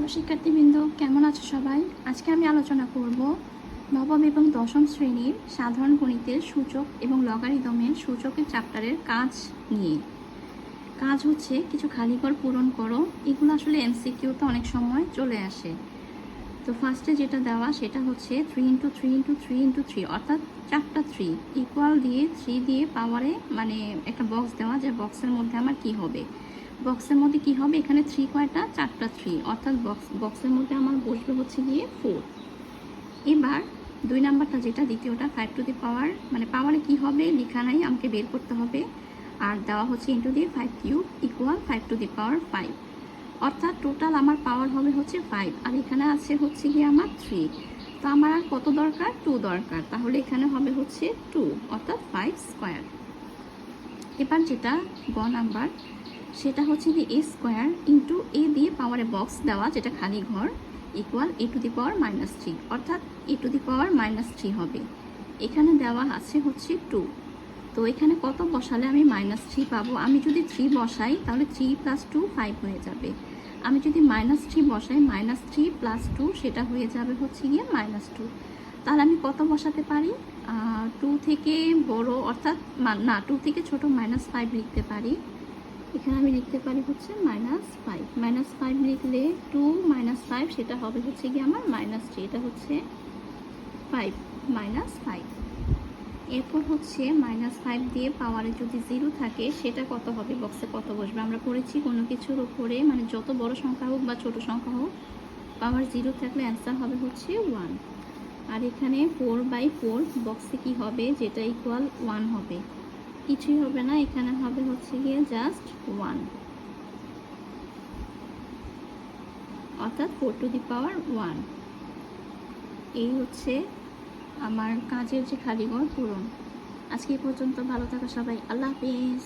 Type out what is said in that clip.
Hello শিক্ষার্থীবৃন্দ, কেমন আছো সবাই? আজকে আমি আলোচনা করব নবম এবং দশম শ্রেণীর সাধারণ গণিতের সূচক এবং লগারিদমের সূচকের চ্যাপ্টারের কাজ নিয়ে। কাজ হচ্ছে কিছু খালিঘর পূরণ করো। এগুলো আসলে এমসিকিউতে অনেক সময় চলে আসে। তো ফার্স্টে যেটা দেওয়া সেটা হচ্ছে 3 ইন্টু 3 ইন্টু 3 ইন্টু 3, অর্থাৎ চারটা 3 ইকুয়াল দিয়ে 3 দিয়ে পাওয়ারে মানে একটা বক্স দেওয়া, যে বক্সের মধ্যে আমার কি হবে, বক্সের মধ্যে কি হবে, এখানে 3 কয়টা, চারটা 3, অর্থাৎ বক্সের মধ্যে আমার বসবে হচ্ছে গিয়ে 4। এবার 2 নাম্বারটা যেটা, দ্বিতীয়টা 5 টু দি পাওয়ার, মানে পাওয়ারে কি হবে লেখা নাই, আমাকে বের করতে হবে। আর দেওয়া হচ্ছে ইন্টু দিয়ে 5 কিউব ইকুয়াল 5 টু দি পাওয়ার 5, অর্থাৎ টোটাল আমার পাওয়ার হবে হচ্ছে 5, আর এখানে আছে হচ্ছে গিয়ে আমার 3। তো আমার আর কত দরকার, 2 দরকার, তাহলে এখানে হবে হচ্ছে 2, অর্থাৎ 5 স্কোয়ার। এবার যেটা গ নাম্বার, সেটা হচ্ছে কি এ স্কোয়ার ইন্টু এ দিয়ে পাওয়ারে বক্স দেওয়া, যেটা খালি ঘর, ইকুয়াল এ টু দি পাওয়ার -3, অর্থাৎ এ টু দি পাওয়ার -3 হবে। এখানে দেওয়া আছে হচ্ছে 2, তো এখানে কত বসালে আমি -3 পাবো? আমি যদি 3 বসাই তাহলে 3 + 2 5 হয়ে যাবে। আমি যদি -3 বসাই, -3 + 2 সেটা হয়ে যাবে হচ্ছে গিয়ে -2। তাহলে আমি কত বসাতে পারি? 2 থেকে বড়, অর্থাৎ না 2 থেকে ছোট -5 লিখতে পারি। এখানে আমি লিখতে পারি হচ্ছে -5। -5 লিখলে 2 - 5 সেটা হবে হচ্ছে গিয়ে আমার -3, এটা হচ্ছে 5 -5। এরপর হচ্ছে -5 দিয়ে পাওয়ারে যদি 0 থাকে সেটা কত হবে, বক্সে কত বসবে? আমরা পড়েছি কোনো কিছুর উপরে মানে যত বড় সংখ্যা হোক বা ছোট সংখ্যা হোক, পাওয়ার 0 থাকলে অ্যান্সার হবে হচ্ছে 1। আর এখানে 4/4 বক্সে কি হবে, যেটা ইকুয়াল 1 হবে, কিছুই হবে না, এখানে হবে হচ্ছে গিয়ে জাস্ট 1, অর্থাৎ 4 টু দি পাওয়ার 1। এই হচ্ছে আমার কাজের যে খালিঘর পূরণ। আজকে এই পর্যন্ত, ভালো থাকো সবাই, আল্লাহ হাফিজ।